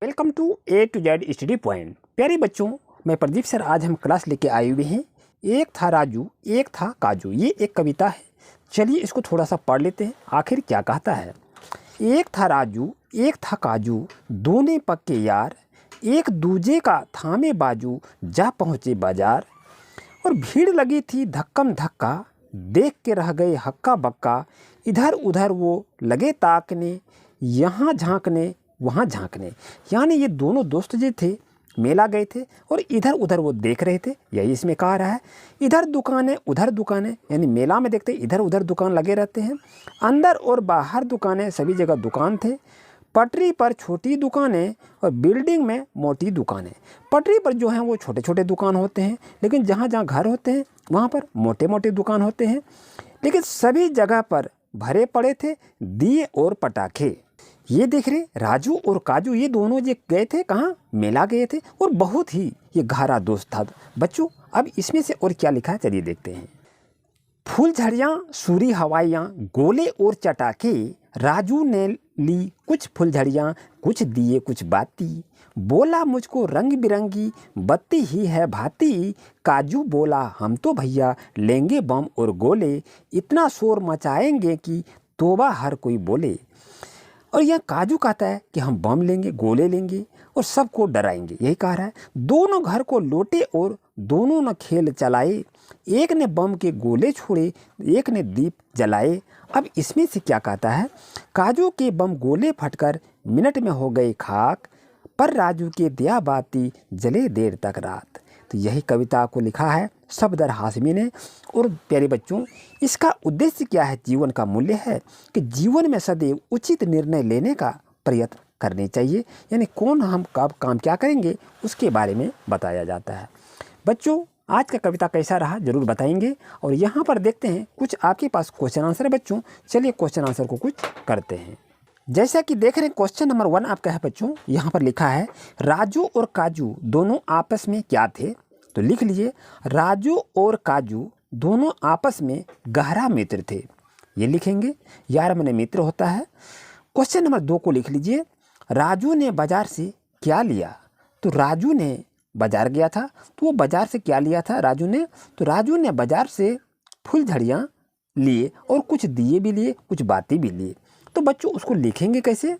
Welcome to A to Z study point. प्यारे बच्चों, मैं प्रदीप सर आज हम क्लास लेके आए हुए हैं। एक था राजू एक था काजू, ये एक कविता है। चलिए इसको थोड़ा सा पढ़ लेते हैं, आखिर क्या कहता है। एक था राजू एक था काजू, दोनों पक्के यार, एक दूजे का थामे बाजू, जा पहुँचे बाजार। और भीड़ लगी थी धक्कम धक्का, देख के रह गए हक्का बक्का। इधर उधर वो लगे ताकने, यहाँ झांकने वहाँ झांकने। यानी ये दोनों दोस्त जो थे मेला गए थे और इधर उधर वो देख रहे थे, यही इसमें कहा रहा है। इधर दुकानें उधर दुकानें, यानी मेला में देखते इधर उधर दुकान लगे रहते हैं। अंदर और बाहर दुकानें, सभी जगह दुकान थे। पटरी पर छोटी दुकानें और बिल्डिंग में मोटी दुकानें। पटरी पर जो हैं वो छोटे छोटे दुकान होते हैं, लेकिन जहाँ जहाँ घर होते हैं वहाँ पर मोटे मोटे दुकान होते हैं। लेकिन सभी जगह पर भरे पड़े थे दिए और पटाखे। ये देख रहे राजू और काजू, ये दोनों जो गए थे कहाँ, मेला गए थे, और बहुत ही ये गहरा दोस्त था। बच्चों अब इसमें से और क्या लिखा है चलिए देखते हैं। फुलझड़ियाँ सूरी हवाइयाँ गोले और चटाके, राजू ने ली कुछ फुलझड़ियाँ कुछ दिए कुछ बाती। बोला मुझको रंग बिरंगी बत्ती ही है भाती। काजू बोला हम तो भैया लेंगे बम और गोले, इतना शोर मचाएंगे कि तोबा हर कोई बोले। और यह काजू कहता है कि हम बम लेंगे गोले लेंगे और सबको डराएंगे, यही कह रहा है। दोनों घर को लौटे और दोनों ने खेल चलाए, एक ने बम के गोले छोड़े एक ने दीप जलाए। अब इसमें से क्या कहता है, काजू के बम गोले फटकर मिनट में हो गए खाक, पर राजू के दिया बाती जले देर तक रात। तो यही कविता को लिखा है सफदर हाशमी ने। और प्यारे बच्चों, इसका उद्देश्य क्या है, जीवन का मूल्य है कि जीवन में सदैव उचित निर्णय लेने का प्रयत्न करने चाहिए। यानी कौन हम कब काम क्या करेंगे उसके बारे में बताया जाता है। बच्चों आज का कविता कैसा रहा जरूर बताएंगे। और यहाँ पर देखते हैं कुछ आपके पास क्वेश्चन आंसर है बच्चों। चलिए क्वेश्चन आंसर को कुछ करते हैं। जैसा कि देख रहे हैं क्वेश्चन नंबर 1 आपका है बच्चों। यहाँ पर लिखा है राजू और काजू दोनों आपस में क्या थे। तो लिख लीजिए राजू और काजू दोनों आपस में गहरा मित्र थे, ये लिखेंगे। यार मैंने मित्र होता है। क्वेश्चन नंबर 2 को लिख लीजिए राजू ने बाजार से क्या लिया। तो राजू ने बाजार गया था, तो वो बाजार से क्या लिया था राजू ने। तो राजू ने बाजार से फुलझड़ियाँ लिए और कुछ दिए भी लिए कुछ बाती भी लिए। तो बच्चों उसको लिखेंगे कैसे।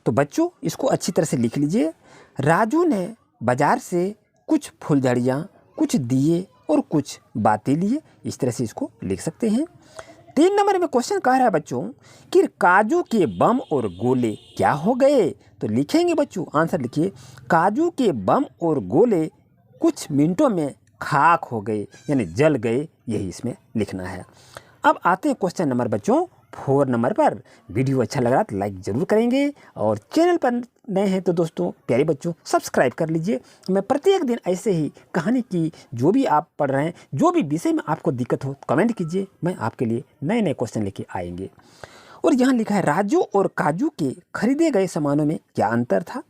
तो बच्चों इसको अच्छी तरह से लिख लीजिए। राजू ने बाजार से कुछ फुलझड़ियाँ कुछ दिए और कुछ बातें लिए, इस तरह से इसको लिख सकते हैं। 3 नंबर में क्वेश्चन कह रहा है बच्चों कि काजू के बम और गोले क्या हो गए। तो लिखेंगे बच्चों, आंसर लिखिए काजू के बम और गोले कुछ मिनटों में खाक हो गए, यानी जल गए, यही इसमें लिखना है। अब आते हैं क्वेश्चन नंबर बच्चों 4 नंबर पर। वीडियो अच्छा लग रहा तो लाइक ज़रूर करेंगे और चैनल पर नए हैं तो दोस्तों प्यारे बच्चों सब्सक्राइब कर लीजिए। मैं प्रत्येक दिन ऐसे ही कहानी की जो भी आप पढ़ रहे हैं, जो भी विषय में आपको दिक्कत हो कमेंट कीजिए, मैं आपके लिए नए नए क्वेश्चन लेके आएंगे। और यहाँ लिखा है राजू और काजू के खरीदे गए सामानों में क्या अंतर था।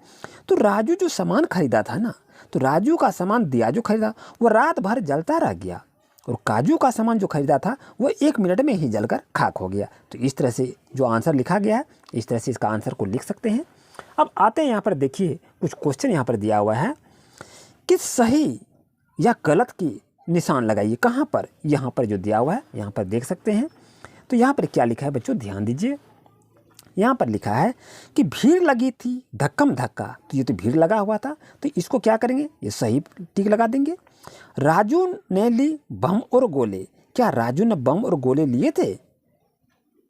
तो राजू जो सामान खरीदा था ना, तो राजू का सामान दिया जो खरीदा वो रात भर जलता रह गया, और काजू का सामान जो खरीदा था वो 1 मिनट में ही जलकर खाक हो गया। तो इस तरह से जो आंसर लिखा गया है इस तरह से इसका आंसर को लिख सकते हैं। अब आते हैं यहाँ पर देखिए कुछ क्वेश्चन यहाँ पर दिया हुआ है कि सही या गलत की निशान लगाइए। कहाँ पर, यहाँ पर जो दिया हुआ है यहाँ पर देख सकते हैं। तो यहाँ पर क्या लिखा है बच्चों ध्यान दीजिए। यहाँ पर लिखा है कि भीड़ लगी थी धक्कम धक्का। तो ये तो भीड़ लगा हुआ था, तो इसको क्या करेंगे, ये सही टिक लगा देंगे। राजू ने ली बम और गोले, क्या राजू ने बम और गोले लिए थे।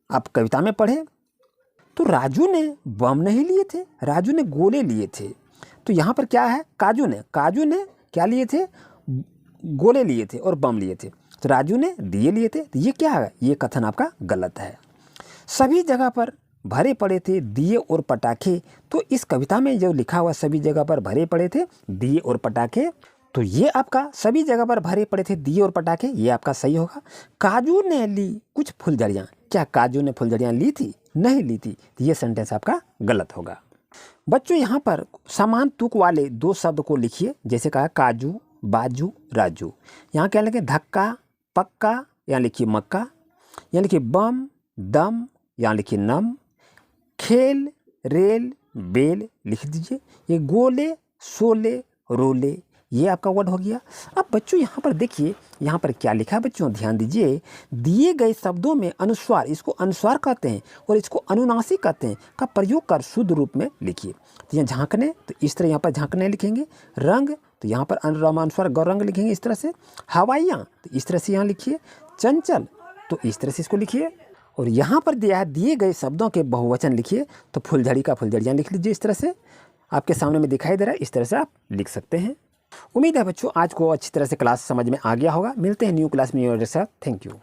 आप कविता में पढ़े तो राजू ने बम नहीं लिए थे, राजू ने गोले लिए थे। तो यहाँ पर क्या है, काजू ने क्या लिए थे, गोले लिए थे और बम लिए थे। तो राजू ने दिए लिए थे, तो ये क्या है, ये कथन आपका गलत है। सभी जगह पर भरे पड़े थे दिए और पटाखे। तो इस कविता में जो लिखा हुआ सभी जगह पर भरे पड़े थे दिए और पटाखे, तो ये आपका सभी जगह पर भरे पड़े थे दिए और पटाखे, ये आपका सही होगा। काजू ने ली कुछ फुलझड़ियाँ, क्या काजू ने फुलझड़ियाँ ली थी, नहीं ली थी, तो ये सेंटेंस आपका गलत होगा। बच्चों यहाँ पर समान तुक वाले 2 शब्द को लिखिए, जैसे कहा काजू बाजू राजू। यहाँ क्या लिखे धक्का पक्का, यहाँ लिखिए मक्का, यहाँ लिखिए बम दम, यहाँ लिखिए नम, खेल रेल बेल लिख दीजिए। ये गोले, सोले, रोले, ये आपका वर्ड हो गया। अब बच्चों यहाँ पर देखिए, यहाँ पर क्या लिखा है बच्चों, ध्यान दीजिए। दिए गए शब्दों में अनुस्वार, इसको अनुस्वार कहते हैं और इसको अनुनासिक कहते हैं, का प्रयोग कर शुद्ध रूप में लिखिए। तो यहाँ झांकने, तो इस तरह यहाँ पर झांकने लिखेंगे। रंग, तो यहाँ पर अनुस्वार गौरंग लिखेंगे इस तरह से। हवाइयाँ, तो इस तरह से यहाँ लिखिए। चंचल, तो इस तरह से इसको लिखिए। और यहाँ पर दिया है दिए गए शब्दों के बहुवचन लिखिए। तो फुलझड़ी का फुलझड़ियाँ लिख लीजिए। इस तरह से आपके सामने में दिखाई दे रहा है, इस तरह से आप लिख सकते हैं। उम्मीद है बच्चों आज को अच्छी तरह से क्लास समझ में आ गया होगा। मिलते हैं न्यू क्लास में और साथ। Thank you.